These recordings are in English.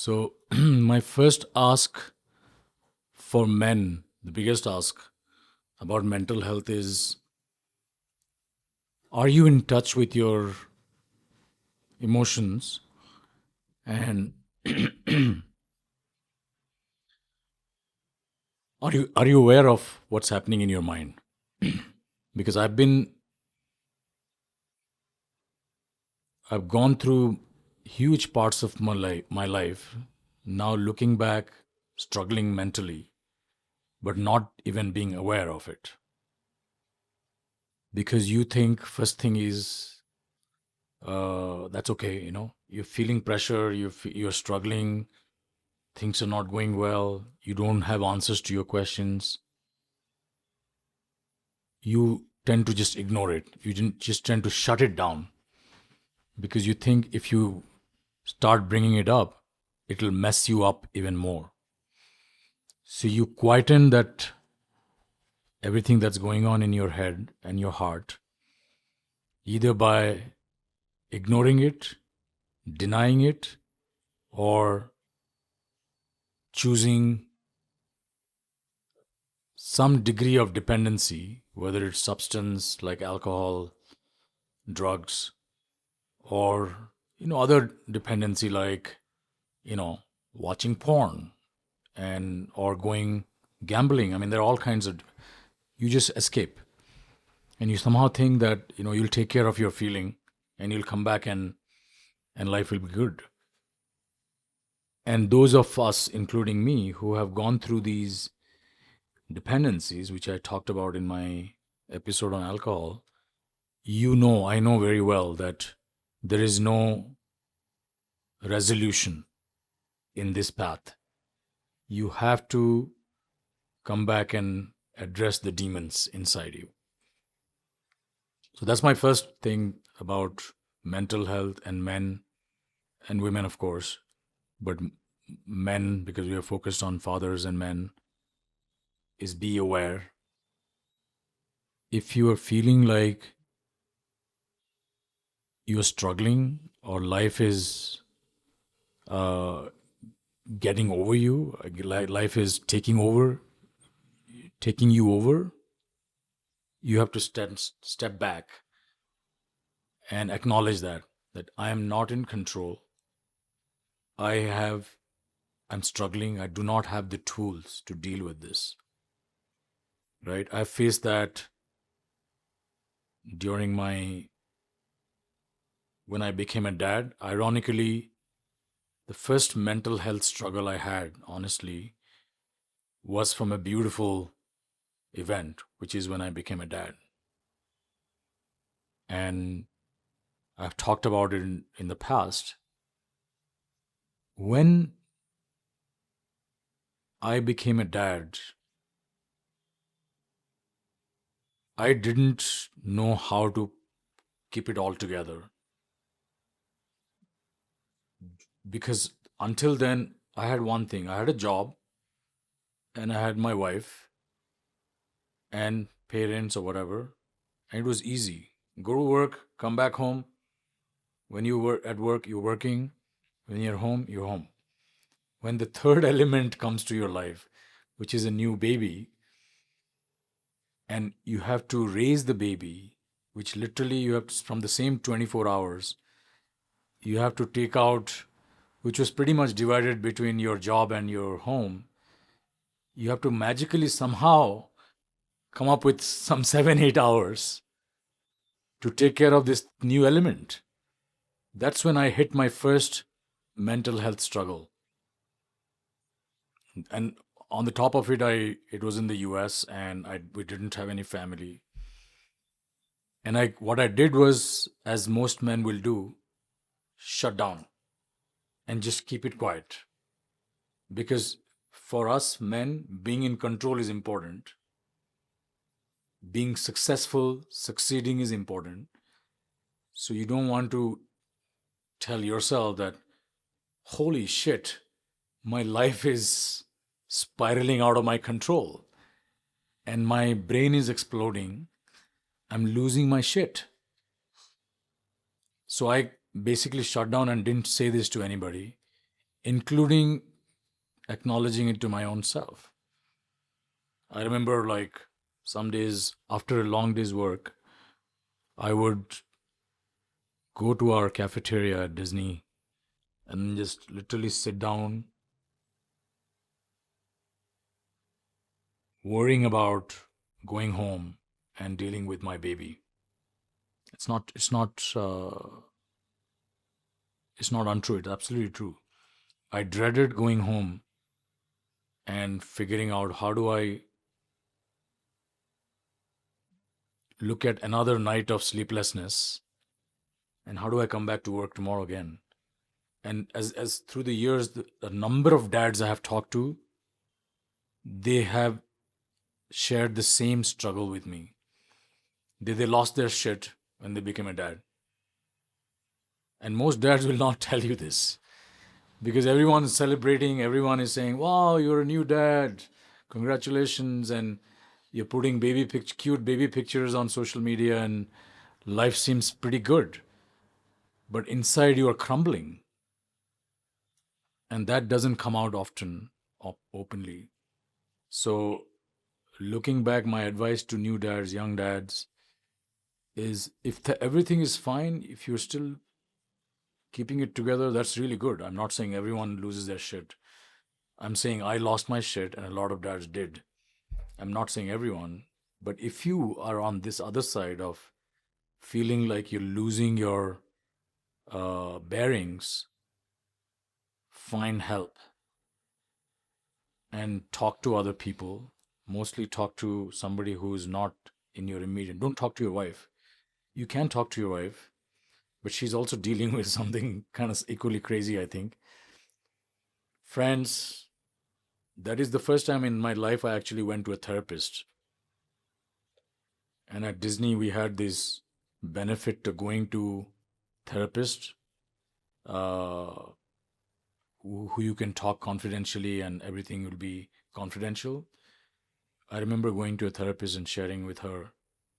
So, my first ask for men, the biggest ask about mental health is, are you in touch with your emotions? And are you aware of what's happening in your mind? Because I've gone through huge parts of my life now looking back, struggling mentally, but not even being aware of it. Because you think first thing is that's okay, you're feeling pressure, you're struggling, things are not going well, you don't have answers to your questions, you tend to just ignore it. Just tend to shut it down because you think if you start bringing it up, it'll mess you up even more. So you quieten that everything that's going on in your head and your heart, either by ignoring it, denying it, or choosing some degree of dependency, whether it's substance like alcohol, drugs, or other dependency like watching porn and or going gambling. I mean, there are all kinds of. You just escape, and you somehow think that you'll take care of your feeling, and you'll come back and life will be good. And those of us, including me, who have gone through these dependencies, which I talked about in my episode on alcohol, I know very well that there is no resolution in this path. You have to come back and address the demons inside you. So that's my first thing about mental health and men and women, of course, but men, because we are focused on fathers and men, is be aware. If you are feeling like you're struggling or life is getting over you, life is taking you over, you have to step back and acknowledge that I am not in control. I'm struggling. I do not have the tools to deal with this. Right? I faced that during when I became a dad. Ironically, the first mental health struggle I had, honestly, was from a beautiful event, which is when I became a dad. And I've talked about it in the past. When I became a dad, I didn't know how to keep it all together. Because until then, I had one thing. I had a job and I had my wife and parents or whatever. And it was easy. Go to work, come back home. When you were at work, you're working. When you're home, you're home. When the third element comes to your life, which is a new baby, and you have to raise the baby, which literally you have to, from the same 24 hours, you have to take out, which was pretty much divided between your job and your home. You have to magically somehow come up with some 7, 8 hours to take care of this new element. That's when I hit my first mental health struggle. And on the top of it, it was in the US and we didn't have any family. And what I did was, as most men will do, shut down and just keep it quiet. Because for us men, being in control is important. Being successful, succeeding is important. So you don't want to tell yourself that, holy shit, my life is spiraling out of my control and my brain is exploding. I'm losing my shit. So I basically shut down and didn't say this to anybody. including acknowledging it to my own self. I remember, like, some days after a long day's work, I would go to our cafeteria at Disney and just literally sit down, worrying about going home and dealing with my baby. It's not untrue. It's absolutely true. I dreaded going home and figuring out how do I look at another night of sleeplessness and how do I come back to work tomorrow again. And as through the years, the number of dads I have talked to, they have shared the same struggle with me. They lost their shit when they became a dad. And most dads will not tell you this because everyone is celebrating, everyone is saying, wow, you're a new dad, congratulations, and you're putting cute baby pictures on social media, and life seems pretty good. But inside you are crumbling, and that doesn't come out often openly. So, looking back, my advice to new dads, young dads, is if everything is fine, if you're still keeping it together, that's really good. I'm not saying everyone loses their shit. I'm saying I lost my shit, and a lot of dads did. I'm not saying everyone, but if you are on this other side of feeling like you're losing your bearings, find help and talk to other people. Mostly talk to somebody who is not in your immediate. Don't talk to your wife. You can talk to your wife, but she's also dealing with something kind of equally crazy, I think. Friends, that is the first time in my life I actually went to a therapist. And at Disney, we had this benefit to going to therapist uh, who you can talk confidentially and everything will be confidential. I remember going to a therapist and sharing with her,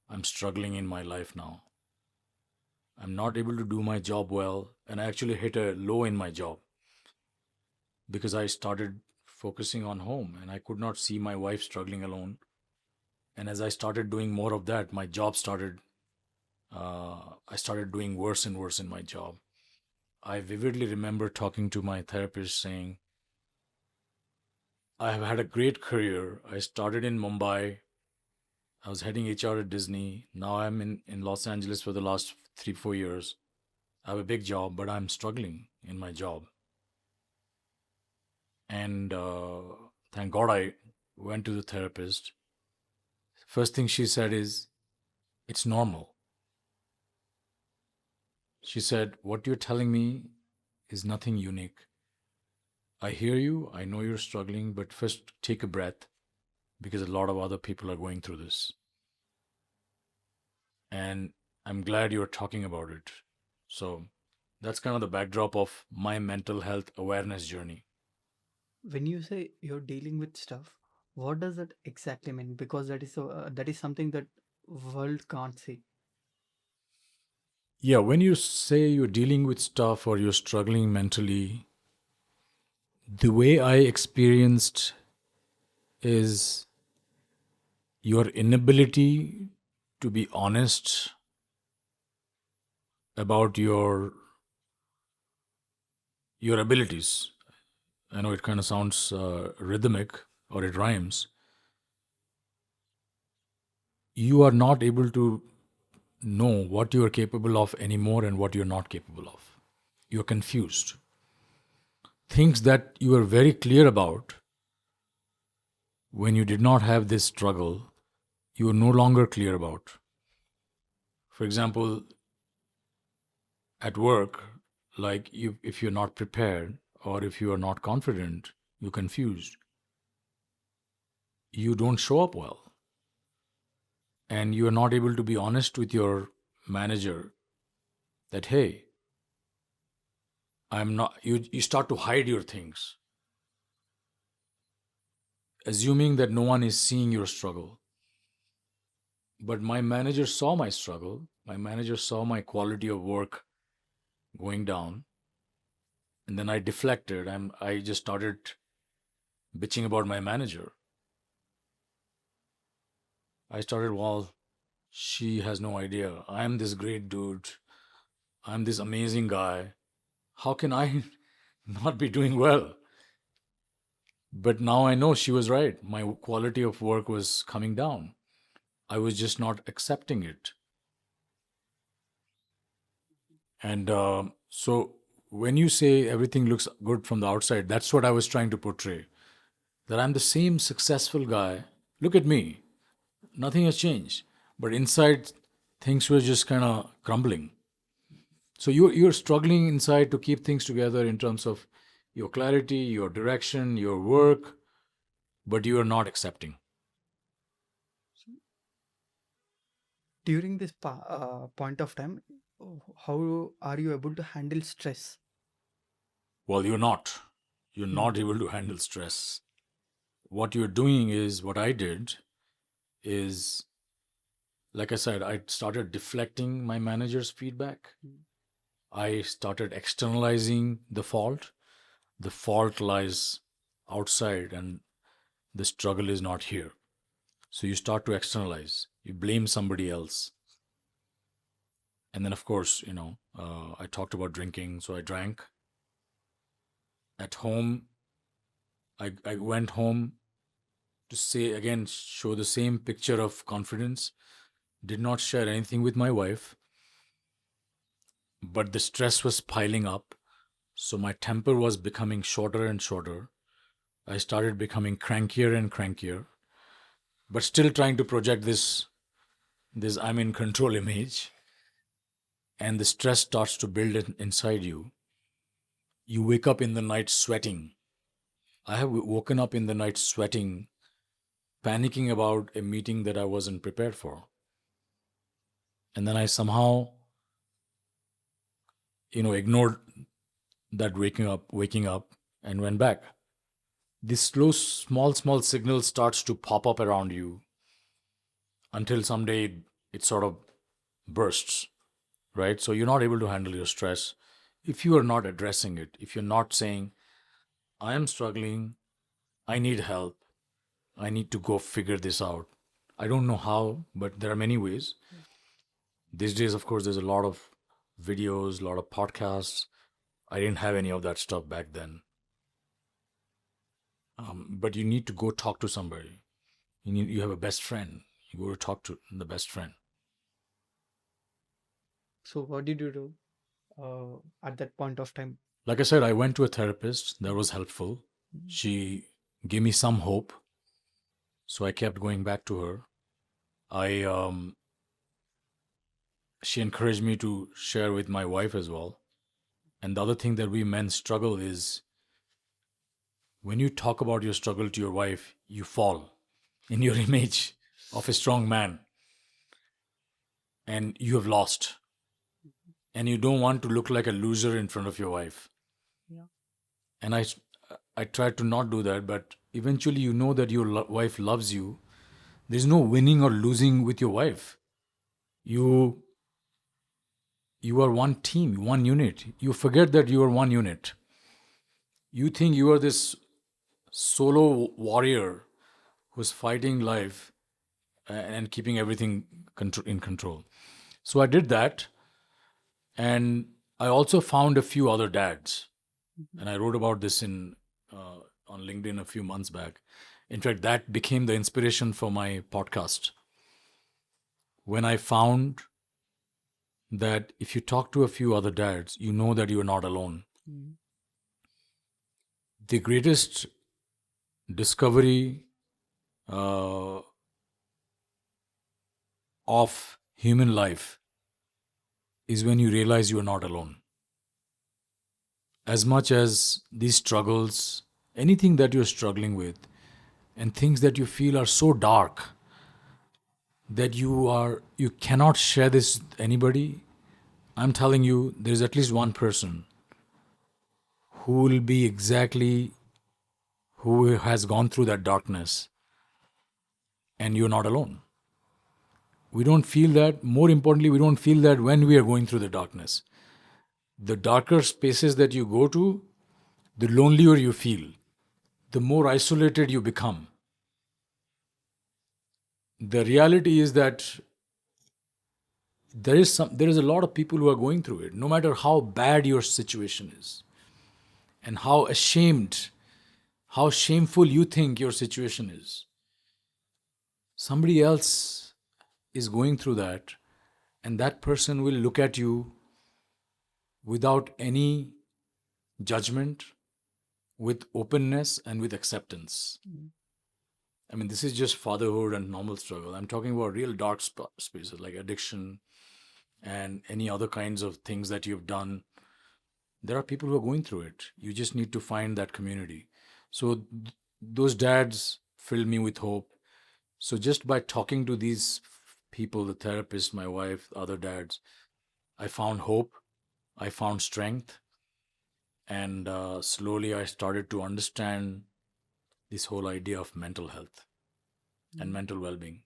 I'm struggling in my life now. I'm not able to do my job well. And I actually hit a low in my job because I started focusing on home and I could not see my wife struggling alone. And as I started doing more of that, my job I started doing worse and worse in my job. I vividly remember talking to my therapist saying, I have had a great career. I started in Mumbai. I was heading HR at Disney. Now I'm in Los Angeles for the last 3, 4 years. I have a big job, but I'm struggling in my job. And thank God I went to the therapist. First thing she said is, it's normal. She said, what you're telling me is nothing unique. I hear you. I know you're struggling, but first take a breath because a lot of other people are going through this. And I'm glad you're talking about it. So that's kind of the backdrop of my mental health awareness journey. When you say you're dealing with stuff, what does that exactly mean? Because that is something that world can't see. Yeah, when you say you're dealing with stuff or you're struggling mentally, the way I experienced is your inability to be honest about your abilities. I know it kind of sounds rhythmic or it rhymes. You are not able to know what you are capable of anymore and what you're not capable of. You're confused. Things that you were very clear about when you did not have this struggle, you are no longer clear about. For example, at work, like if you're not prepared or if you are not confident, you're confused, you don't show up well, and you are not able to be honest with your manager that, hey, I'm not, you start to hide your things, assuming that no one is seeing your struggle. But my manager saw my struggle. My manager saw my quality of work going down. And then I deflected. I just started bitching about my manager. I started, well, she has no idea. I'm this great dude. I'm this amazing guy. How can I not be doing well? But now I know she was right. My quality of work was coming down. I was just not accepting it. And so when you say everything looks good from the outside, that's what I was trying to portray. That I'm the same successful guy. Look at me. Nothing has changed. But inside, things were just kind of crumbling. So you're struggling inside to keep things together in terms of your clarity, your direction, your work, but you are not accepting. During this point of time, how are you able to handle stress? Well, you're not. You're Hmm. not able to handle stress. What you're doing is what I did is, like I said, I started deflecting my manager's feedback. Hmm. I started externalizing the fault. The fault lies outside and the struggle is not here. So you start to externalize. You blame somebody else. And then, of course, I talked about drinking. So I drank at home. I went home to say again, show the same picture of confidence. Did not share anything with my wife, but the stress was piling up. So my temper was becoming shorter and shorter. I started becoming crankier and crankier, but still trying to project this I'm in control image. And the stress starts to build inside you. You wake up in the night sweating. I have woken up in the night sweating, panicking about a meeting that I wasn't prepared for. And then I somehow, ignored that waking up and went back. This slow, small signal starts to pop up around you until someday it sort of bursts, right? So you're not able to handle your stress if you are not addressing it, if you're not saying, I am struggling, I need help, I need to go figure this out. I don't know how, but there are many ways. These days, of course, there's a lot of videos, a lot of podcasts. I didn't have any of that stuff back then. But you need to go talk to somebody. You have a best friend. You go to talk to the best friend. So what did you do at that point of time? Like I said, I went to a therapist. That was helpful. Mhm. She gave me some hope, so I kept going back to her. I She encouraged me to share with my wife as well. And the other thing that we men struggle is when you talk about your struggle to your wife, you fall in your image of a strong man and you have lost. And you don't want to look like a loser in front of your wife. Yeah. And I tried to not do that, but eventually you know that your wife loves you. There's no winning or losing with your wife. You you are one team, one unit. You forget that you are one unit. You think you are this solo warrior who's fighting life and keeping everything in control. So I did that, and I also found a few other dads, Mhm. and I wrote about this in on LinkedIn a few months back. In fact, that became the inspiration for my podcast. When I found that if you talk to a few other dads, you know that you are not alone. Mhm. The greatest discovery uh, of human life is when you realize you are not alone. As much as these struggles, anything that you're struggling with, and things that you feel are so dark that you cannot share this with anybody, I'm telling you, there's at least one person who will be exactly who has gone through that darkness, and you're not alone. We don't feel that. More importantly, we don't feel that when we are going through the darkness. The darker spaces that you go to, the lonelier you feel, the more isolated you become. The reality is that there is a lot of people who are going through it, no matter how bad your situation is and how shameful you think your situation is. Somebody else is going through that, and that person will look at you without any judgment, with openness and with acceptance. Mm. I mean, this is just fatherhood and normal struggle. I'm talking about real dark spaces like addiction and any other kinds of things that you've done. There are people who are going through it. You just need to find that community. So those dads filled me with hope. So just by talking to these people, the therapist, my wife, other dads, I found hope. I found strength. And slowly I started to understand this whole idea of mental health and Mm. mental well-being.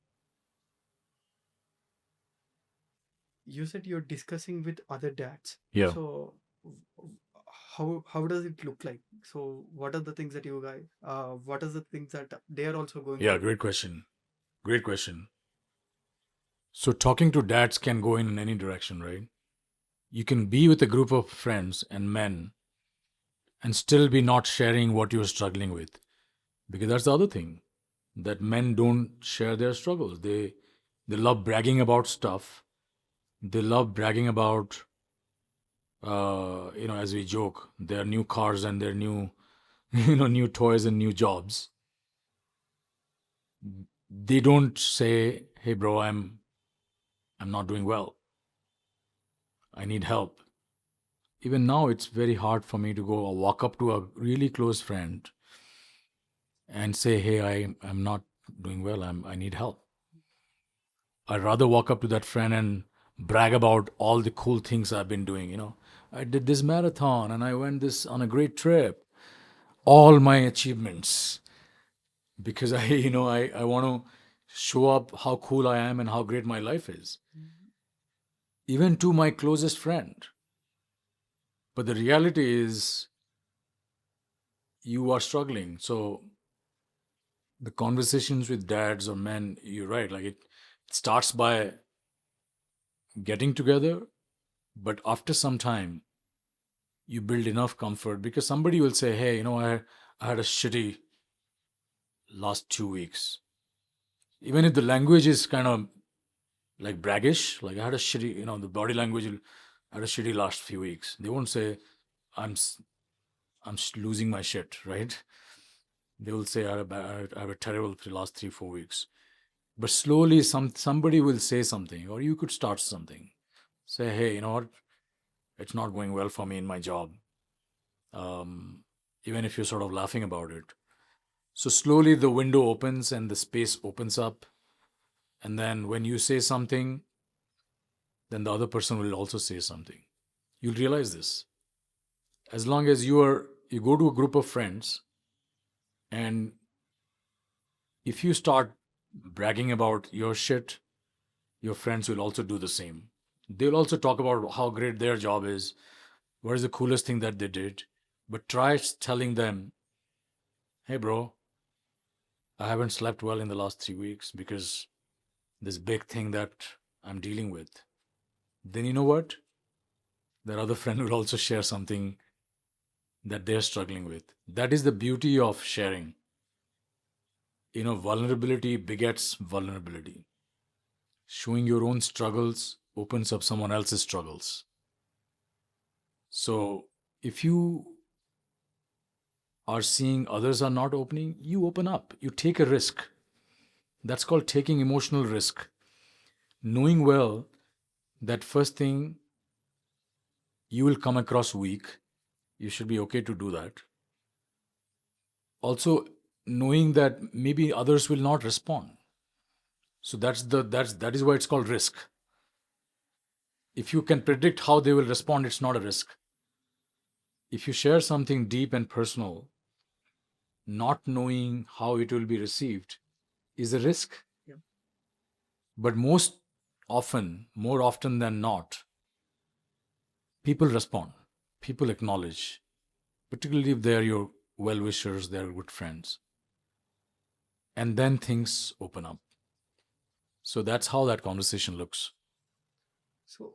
You said you're discussing with other dads. Yeah. So w- how does it look like? So what are the things that you guys what are the things that they are also going Yeah, through? great question. Great question. So talking to dads can go in any direction, right? You can be with a group of friends and men and still be not sharing what you're struggling with. Because that's the other thing, that men don't share their struggles. They love bragging about stuff. They love bragging about as we joke, their new cars and their new new toys and new jobs. They don't say, "Hey bro, I'm not doing well. I need help." Even now it's very hard for me to go or walk up to a really close friend and say, "Hey, I'm not doing well. I need help." I'd rather walk up to that friend and brag about all the cool things I've been doing. I did this marathon and I went this on a great trip. All my achievements, because I want to show up how cool I am and how great my life is, even to my closest friend. But the reality is, you are struggling. So the conversations with dads or men, you're right. Like it starts by getting together, but after some time, you build enough comfort because somebody will say, "Hey, I had a shitty last 2 weeks." Even if the language is kind of like braggish, like I had a shitty, the body language will, "I had a shitty last few weeks." They won't say, I'm losing my shit, right? They will say, I have a terrible last 3 4 weeks. But slowly, somebody will say something, or you could start something. Say, "Hey, you know what? It's not going well for me in my job." Um, Even if you're sort of laughing about it. So slowly the window opens and the space opens up. And then when you say something, then the other person will also say something. You'll realize this. As long as you go to a group of friends, and if you start bragging about your shit, your friends will also do the same. They'll also talk about how great their job is, what is the coolest thing that they did. But try telling them, "Hey bro, I haven't slept well in the last 3 weeks because this big thing that I'm dealing with." Then you know what? Their other friend will also share something that they're struggling with. That is the beauty of sharing. Vulnerability begets vulnerability. Showing your own struggles opens up someone else's struggles. So if you are seeing others are not opening, you open up. You take a risk. That's called taking emotional risk. Knowing well that first thing, you will come across weak. You should be okay to do that. Also, knowing that maybe others will not respond. So that is why it's called risk. If you can predict how they will respond, it's not a risk. If you share something deep and personal, not knowing how it will be received is a risk. Yeah. But more often than not, people respond, people acknowledge, particularly if they're your well wishers, they're good friends. And then things open up. So that's how that conversation looks. So,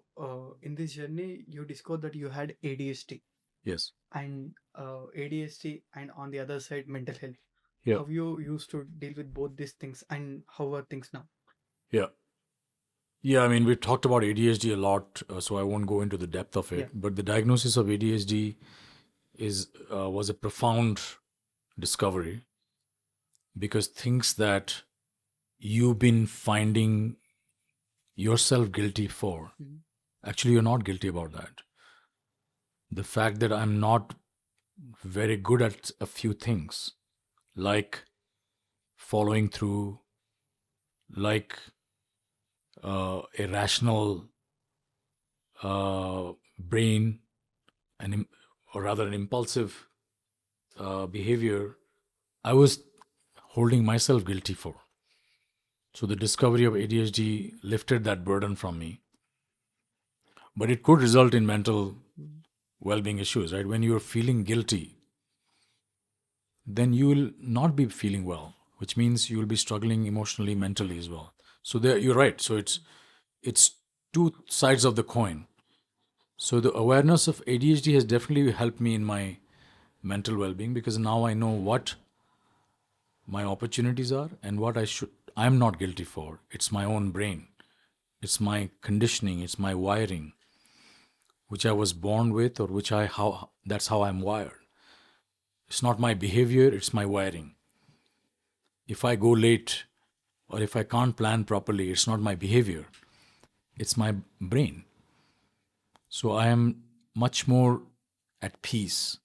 in this journey, you discovered that you had ADHD Yes. and ADHD, and on the other side, mental health. Yeah. How you used to deal with both these things, and how are things now? Yeah. Yeah, I mean, we've talked about ADHD a lot, so I won't go into the depth of Yeah. it. But the diagnosis of ADHD is was a profound discovery, because things that you've been finding yourself guilty for, Mhm. actually you're not guilty about that. The fact that I'm not very good at a few things, like following through, like a rational brain, or rather an impulsive behavior, I was holding myself guilty for. So the discovery of ADHD lifted that burden from me. But it could result in mental Mhm. well-being issues, right? When you're feeling guilty, then you will not be feeling well, which means you will be struggling emotionally, mentally as well. So there, you're right. So it's two sides of the coin. So the awareness of ADHD has definitely helped me in my mental well-being, because now I know what my opportunities are and what I'm not guilty for. It's my own brain. It's my conditioning, it's my wiring, which I was born with, or which I how that's how I'm wired. It's not my behavior, it's my wiring. If I go late, or if I can't plan properly, it's not my behavior, it's my brain. So I am much more at peace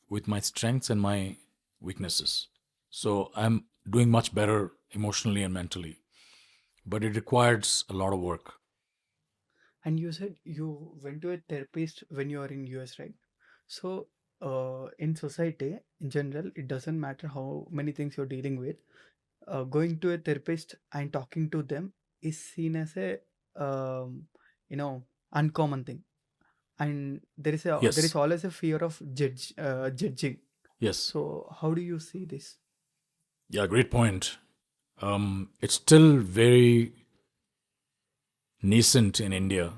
with my strengths and my weaknesses. So I'm doing much better emotionally and mentally. But it requires a lot of work. And you said you went to a therapist when you are in US, right? So, in society in general, it doesn't matter how many things you're dealing with. Going to a therapist and talking to them is seen as a um, you know uncommon thing, and there is Yes, always a fear of judging. yes. So, how do you see this? Yeah, great point. It's still very nascent in India.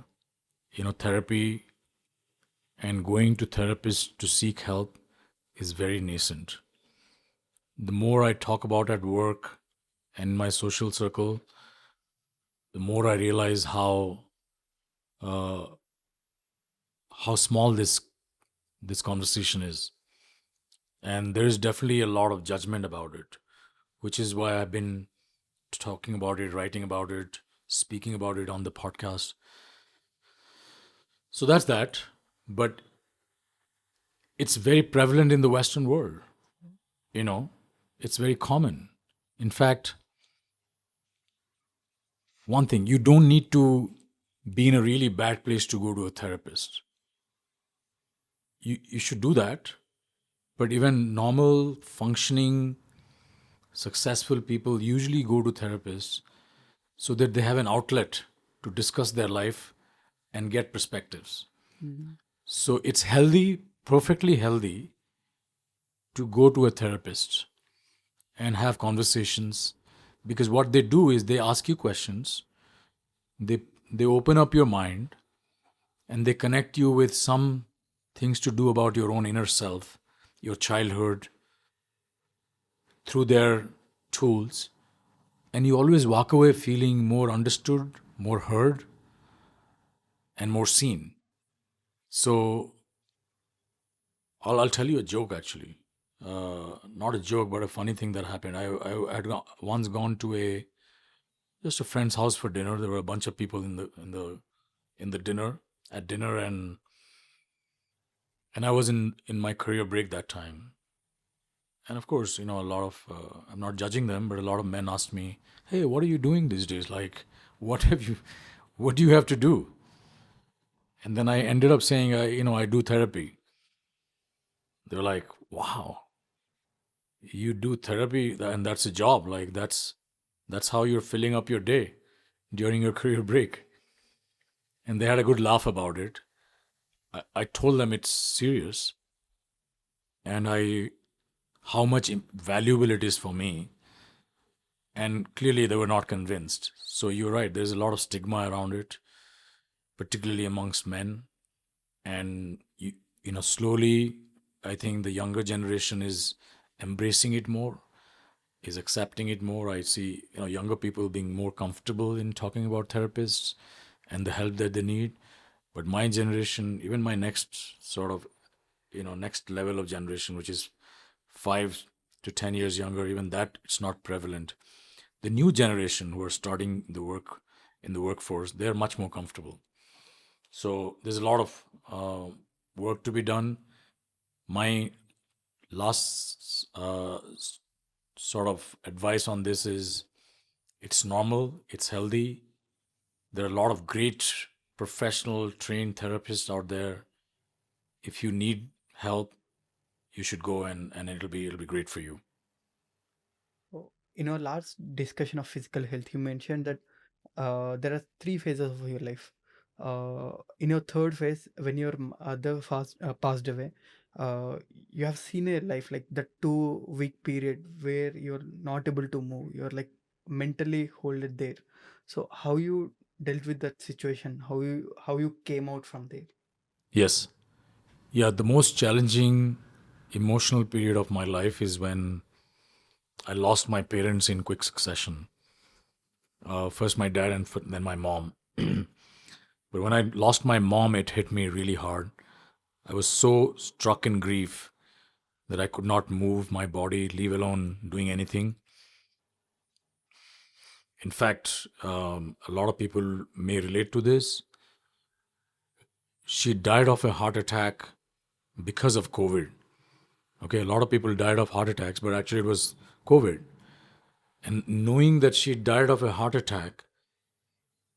Therapy and going to therapists to seek help is very nascent. The more I talk about at work and in my social circle, the more I realize uh, how small this conversation is, and there is definitely a lot of judgment about it, which is why I've been talking about it, writing about it, speaking about it on the podcast. So that's that. But it's very prevalent in the Western world. You know, it's very common. In fact, one thing, you don't need to be in a really bad place to go to a therapist. You should do that. But even normal, functioning, successful people usually go to therapists so that they have an outlet to discuss their life and get perspectives. Mhm. So it's healthy, perfectly healthy, to go to a therapist and have conversations, because what they do is they ask you questions, they they open up your mind, and they connect you with some things to do about your own inner self, your childhood, through their tools, and you always walk away feeling more understood, more heard, and more seen. So I'll tell you a joke, actually. Not a joke, but a funny thing that happened. I had once gone to just a friend's house for dinner. There were a bunch of people in the dinner, and I was in my career break that time. And of course, a lot of I'm not judging them, but a lot of men asked me, "Hey, what are you doing these days? Like, what do you have to do?" And then I ended up saying, I do therapy. They're like, "Wow, you do therapy, and that's a job. Like, that's how you're filling up your day during your career break." And they had a good laugh about it. I told them it's serious. and how much valuable it is for me. And clearly, they were not convinced. So you're right. There's a lot of stigma around it, particularly amongst men. And slowly, I think the younger generation is embracing it more, is accepting it more. I see, younger people being more comfortable in talking about therapists and the help that they need. But my generation, even my next sort of, next level of generation, which is 5 to 10 years younger, even that it's not prevalent. The new generation who are starting the work in the workforce, they're much more comfortable. So there's a lot of work to be done. My last sort of advice on this is it's normal, it's healthy. There are a lot of great professional trained therapists out there. If you need help, you should go, and it'll be great for you. So, in our last discussion of physical health, you mentioned that there are three phases of your life. In your third phase, when your mother passed away, uh, you have seen a life like the 2 week period where you're not able to move. You're like mentally holded there. So how you dealt with that situation? How you came out from there? Yes. Yeah, the most challenging emotional period of my life is when I lost my parents in quick succession. First my dad and then my mom. But when I lost my mom, it hit me really hard. I was so struck in grief that I could not move my body, leave alone doing anything. In fact, a lot of people may relate to this. She died of a heart attack because of COVID. Okay, a lot of people died of heart attacks, but actually it was COVID. And knowing that she died of a heart attack,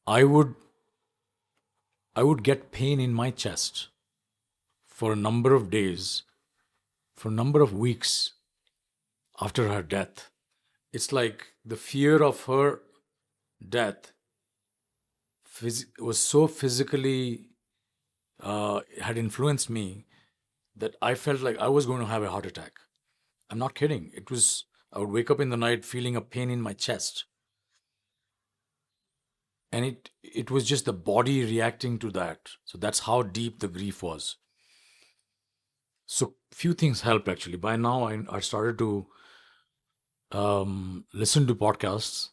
I would I would get pain in my chest for a number of days, for a number of weeks after her death. It's like the fear of her death was so physically had influenced me that I felt like I was going to have a heart attack. I'm not kidding. It was, I would wake up in the night feeling a pain in my chest. And it was just the body reacting to that. So that's how deep the grief was. So few things helped actually. By now, I started to listen to podcasts.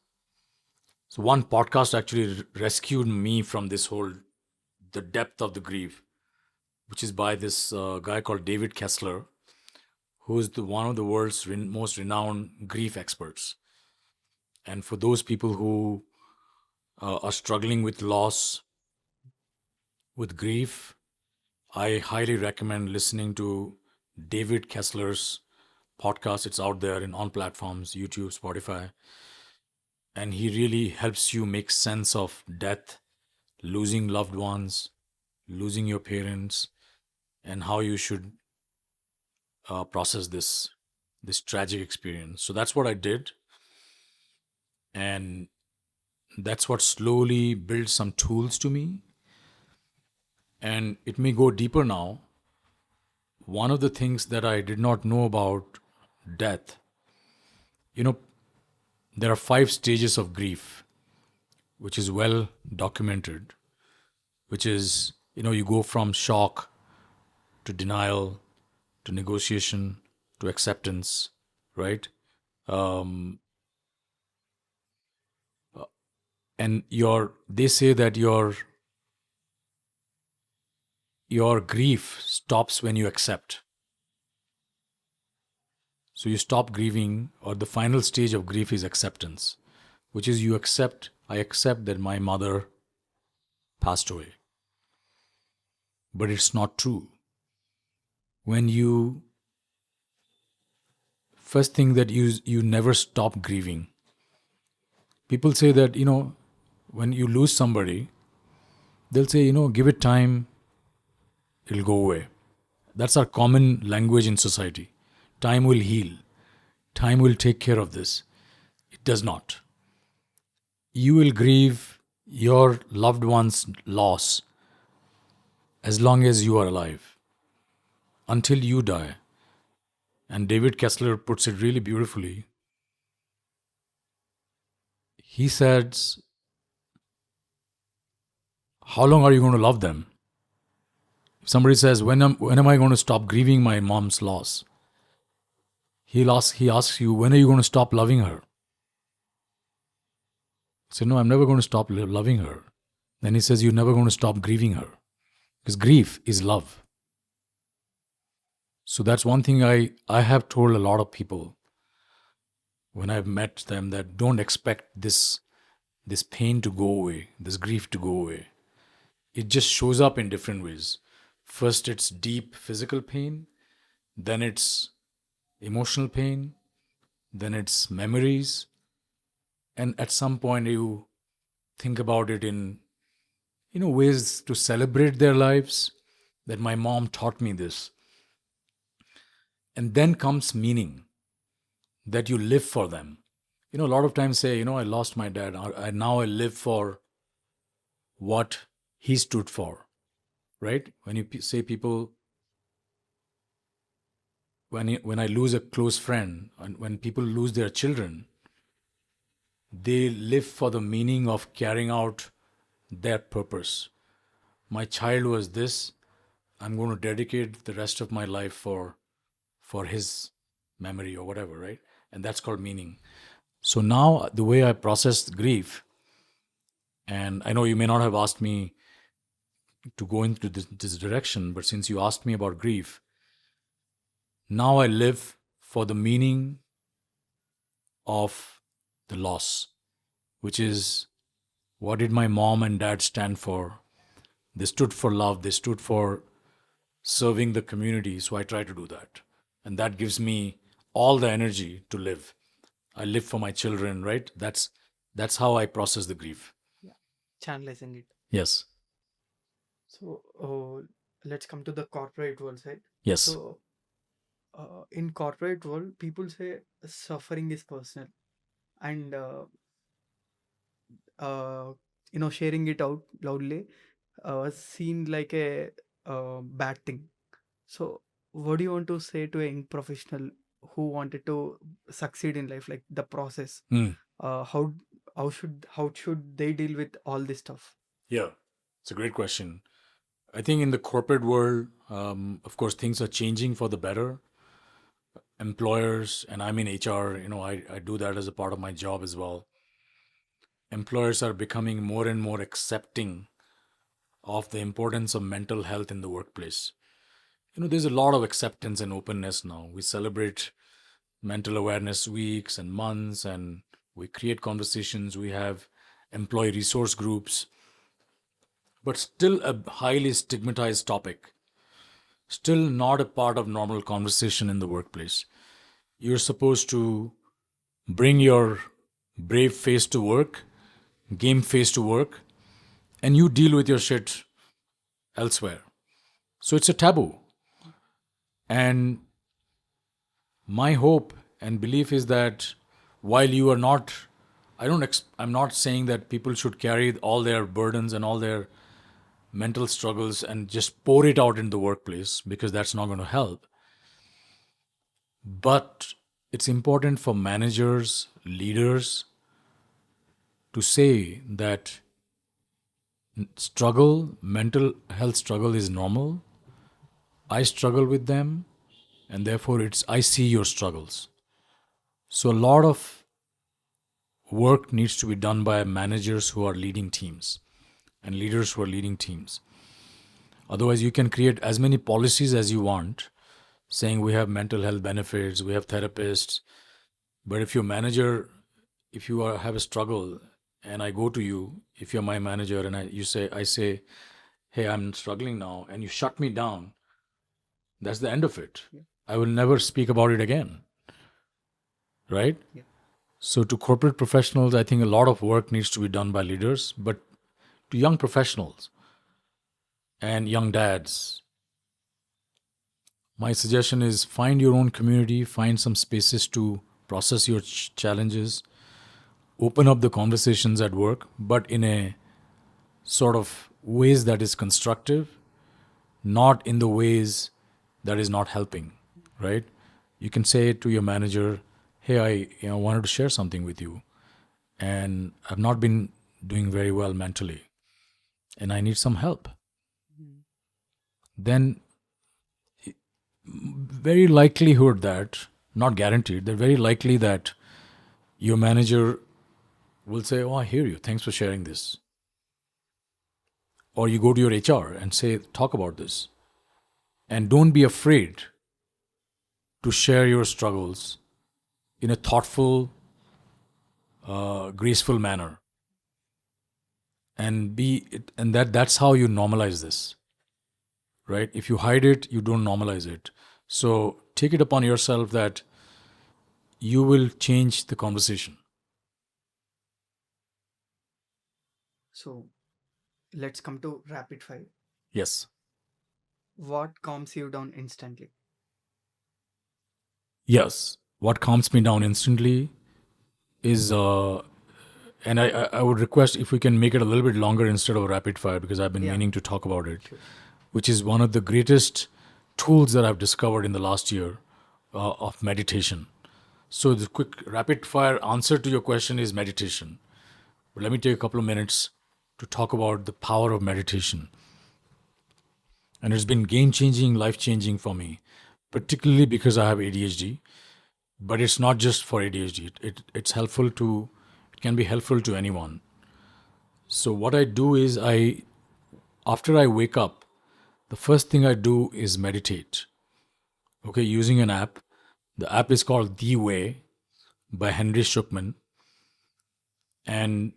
So one podcast actually rescued me from this whole the depth of the grief, which is by this guy called David Kessler, who is one of the world's most renowned grief experts. And for those people who are struggling with loss, with grief, I highly recommend listening to David Kessler's podcast. It's out there in all platforms, YouTube, Spotify. And he really helps you make sense of death, losing loved ones, losing your parents, and how you should process this tragic experience. So that's what I did, and that's what slowly built some tools to me. And it may go deeper now. One of the things that I did not know about death, you know, there are 5 stages of grief, which is well documented, which is, you go from shock to denial to negotiation to acceptance, right? Um, and they say that your grief stops when you accept. So you stop grieving, or the final stage of grief is acceptance, which is I accept that my mother passed away. But it's not true. When you, first thing that you never stop grieving. People say that, when you lose somebody, they'll say, give it time, it'll go away. That's our common language in society. Time will heal. Time will take care of this. It does not. You will grieve your loved one's loss as long as you are alive, until you die. And David Kessler puts it really beautifully. He says, how long are you going to love them? If somebody says, when am I going to stop grieving my mom's loss? He asks you, when are you going to stop loving her? Say, no, I'm never going to stop loving her. Then he says, you're never going to stop grieving her. Because grief is love. So that's one thing I have told a lot of people when I've met them, that don't expect this pain to go away, this grief to go away. It just shows up in different ways. First, it's deep physical pain, then it's emotional pain, then it's memories, and at some point you think about it in ways to celebrate their lives, that my mom taught me this. And then comes meaning, that you live for them. A lot of times say, I lost my dad. Now I live for what he stood for, right? When you say people, when I lose a close friend, and when people lose their children, they live for the meaning of carrying out their purpose. My child was this. I'm going to dedicate the rest of my life for his memory or whatever, right? And that's called meaning. So now the way I process grief, and I know you may not have asked me to go into this direction, but since you asked me about grief, now I live for the meaning of the loss, which is, what did my mom and dad stand for? They stood for love, they stood for serving the community, so I try to do that. And that gives me all the energy to live. I live for my children, right? That's how I process the grief. Yeah, channelizing it. Yes. So let's come to the corporate world side. Yes. So in corporate world, people say suffering is personal, and uh, sharing it out loudly seen like a bad thing. So what do you want to say to a young professional who wanted to succeed in life, like the process? Mm. How should they deal with all this stuff? Yeah, it's a great question. I think in the corporate world, of course, things are changing for the better. Employers, and I'm in HR, I do that as a part of my job as well. Employers are becoming more and more accepting of the importance of mental health in the workplace. There's a lot of acceptance and openness now. We celebrate mental awareness weeks and months, and we create conversations. We have employee resource groups, but still a highly stigmatized topic, still not a part of normal conversation in the workplace. You're supposed to bring your brave face to work, game face to work, and you deal with your shit elsewhere. So it's a taboo. And my hope and belief is that while you are not, I'm not saying that people should carry all their burdens and all their mental struggles and just pour it out in the workplace, because that's not going to help. But it's important for managers, leaders to say that mental health struggle is normal. I struggle with them, and therefore I see your struggles. So a lot of work needs to be done by managers who are leading teams and leaders who are leading teams. Otherwise, you can create as many policies as you want, saying we have mental health benefits, we have therapists. But if your manager, if you have a struggle, and I go to you, if you're my manager, and I say, hey, I'm struggling now, and you shut me down, that's the end of it. Yeah. I will never speak about it again. Right? Yeah. So to corporate professionals, I think a lot of work needs to be done by leaders, but to young professionals and young dads, my suggestion is find your own community, find some spaces to process your challenges, open up the conversations at work, but in a sort of ways that is constructive, not in the ways that is not helping, right? You can say to your manager, "Hey, I wanted to share something with you, and I've not been doing very well mentally, and I need some help." Mm. Then very likelihood that, not guaranteed, they're very likely that your manager will say, "Oh, I hear you. Thanks for sharing this." Or you go to your HR and say, "Talk about this." And don't be afraid to share your struggles in a thoughtful, graceful manner. And that's how you normalize this, right? If you hide it, you don't normalize it. So take it upon yourself that you will change the conversation. So let's come to rapid fire. Yes. What calms you down instantly? Yes. What calms me down instantly is, and I would request if we can make it a little bit longer instead of rapid fire, because I've been Yeah, meaning to talk about it, sure. which is one of the greatest tools that I've discovered in the last year, of meditation. So the quick rapid fire answer to your question is meditation. But let me take a couple of minutes to talk about the power of meditation. And it's been game changing, life changing for me, particularly because I have ADHD. But it's not just for ADHD. It's helpful to, it can be helpful to anyone. So what I do is, after I wake up, the first thing I do is meditate. Okay, using an app. The app is called The Way by Henry Shukman. And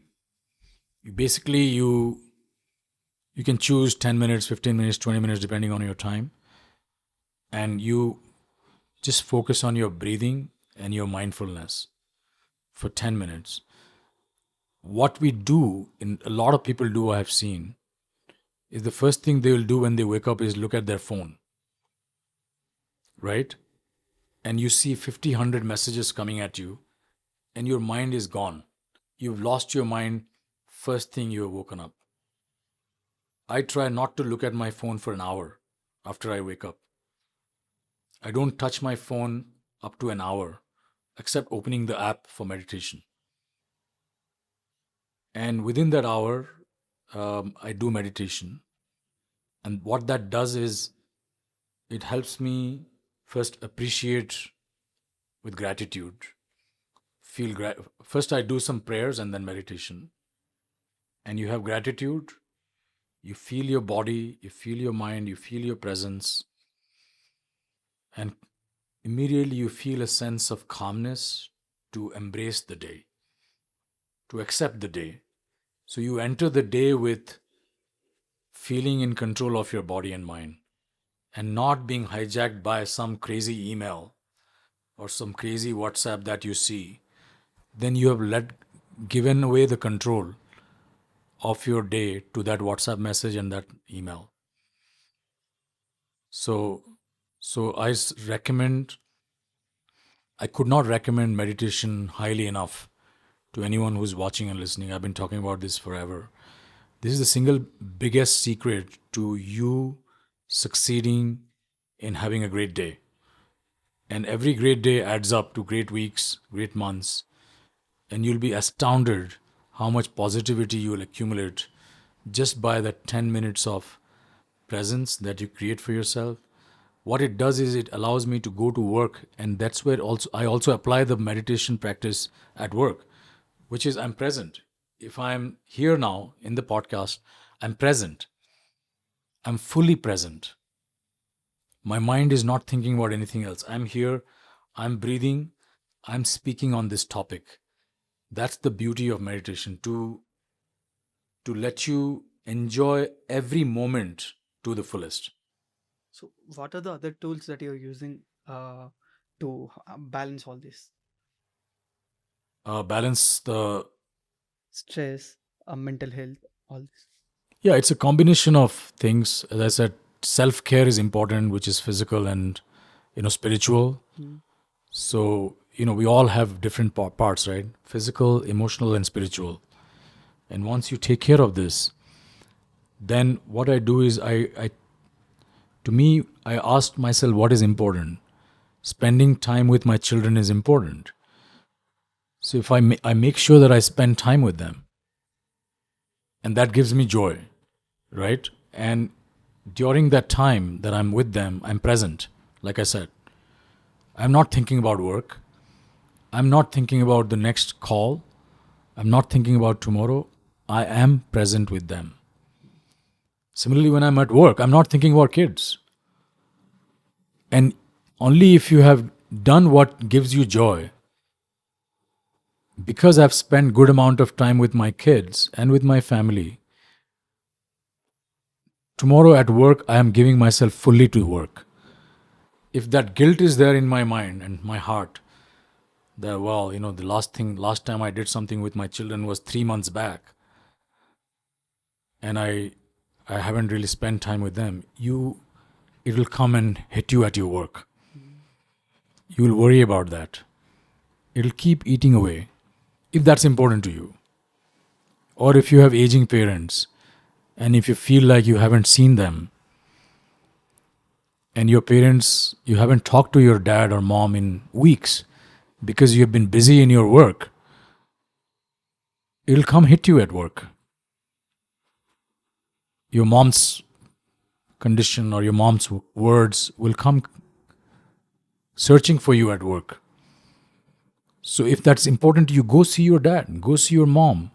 basically you can choose 10 minutes, 15 minutes, 20 minutes, depending on your time. And you just focus on your breathing and your mindfulness for 10 minutes. What we do, in a lot of people do, I have seen, is the first thing they will do when they wake up is look at their phone, right? And you see 50, 100 messages coming at you, and your mind is gone. You've lost your mind first thing you have woken up. I try not to look at my phone for an hour after I wake up. I don't touch my phone up to an hour, except opening the app for meditation. And within that hour, I do meditation. And what that does is, it helps me first appreciate with gratitude. First, I do some prayers and then meditation. And you have gratitude, you feel your body, you feel your mind, you feel your presence. And immediately you feel a sense of calmness to embrace the day, to accept the day. So you enter the day with feeling in control of your body and mind, and not being hijacked by some crazy email or some crazy WhatsApp that you see. Then you have given away the control of your day to that WhatsApp message and that email. So, so recommend, I could not recommend meditation highly enough to anyone who's watching and listening. I've been talking about this forever. This is the single biggest secret to you succeeding in having a great day. And every great day adds up to great weeks, great months, and you'll be astounded how much positivity you will accumulate just by the 10 minutes of presence that you create for yourself. What it does is, it allows me to go to work, and that's where also I also apply the meditation practice at work, which is, I'm present. If I'm here now in the podcast, I'm present. I'm fully present. My mind is not thinking about anything else. I'm here, I'm breathing, I'm speaking on this topic. That's the beauty of meditation, to let you enjoy every moment to the fullest. So what are the other tools that you're using to balance all this? Balance the, Stress, mental health, all this. yeah, it's a combination of things. As I said, self care is important, which is physical and spiritual. Mm. So we all have different parts, right? Physical, emotional, and spiritual. And once you take care of this, then what I do is, I to me, I asked myself what is important. spending time with my children is important. So if I make sure that I spend time with them, and that gives me joy, right? And during that time that I'm with them, I'm present. Like I said, I'm not thinking about work. I'm not thinking about the next call. I'm not thinking about tomorrow. I am present with them. Similarly, when I'm at work, I'm not thinking about kids. And only if you have done what gives you joy, because I've spent good amount of time with my kids and with my family, tomorrow at work I am giving myself fully to work. If that guilt is there in my mind and my heart, that, well, last time I did something with my children was 3 months back, and I haven't really spent time with them, it will come and hit you at your work. You will worry about that. It'll keep eating away if that's important to you. Or if you have aging parents and if you feel like you haven't seen them, and your parents, you haven't talked to your dad or mom in weeks because you have been busy in your work, it'll come hit you at work. Your mom's condition or your mom's words will come searching for you at work. So if that's important to you, go see your dad, go see your mom,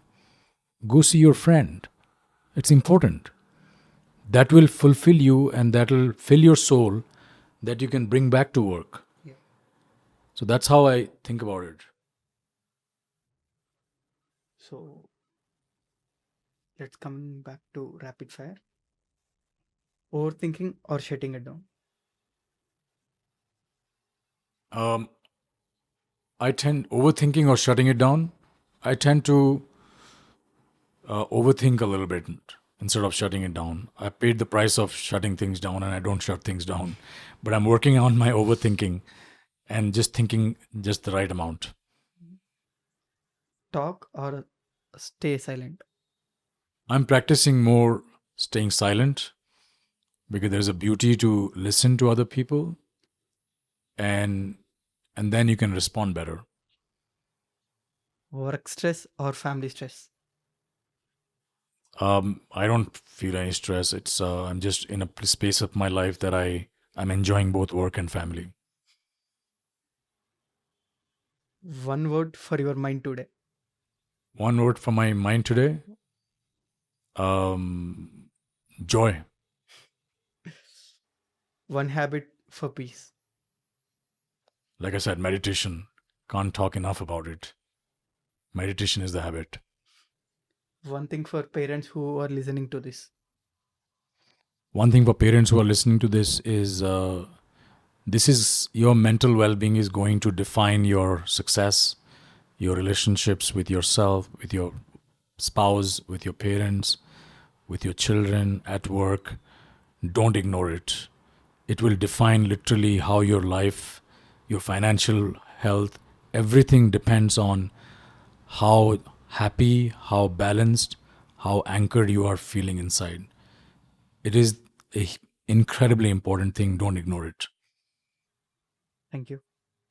go see your friend. It's important. That will fulfill you and that will fill your soul that you can bring back to work. Yeah. So that's how I think about it. So let's come back to rapid fire. Overthinking or shutting it down? Um, I tend overthinking or shutting it down. I tend to overthink a little bit instead of shutting it down. I paid the price of shutting things down, and I don't shut things down. But I'm working on my overthinking and just thinking just the right amount. Talk or stay silent? I'm practicing more staying silent because there's a beauty to listen to other people, and then you can respond better. Work stress or family stress? I don't feel any stress. It's I'm just in a space of my life that I'm enjoying both work and family. One word for your mind today. One word for my mind today: joy. One habit for peace. Like I said, meditation. Can't talk enough about it. Meditation is the habit. One thing for parents who are listening to this. One thing for parents who are listening to this is this is your mental well-being is going to define your success, your relationships with yourself, with your spouse, with your parents, with your children, at work. Don't ignore it. It will define literally how your life, your financial health, everything depends on how happy, how balanced, how anchored you are feeling inside. It is a incredibly important thing. Don't ignore it. Thank you.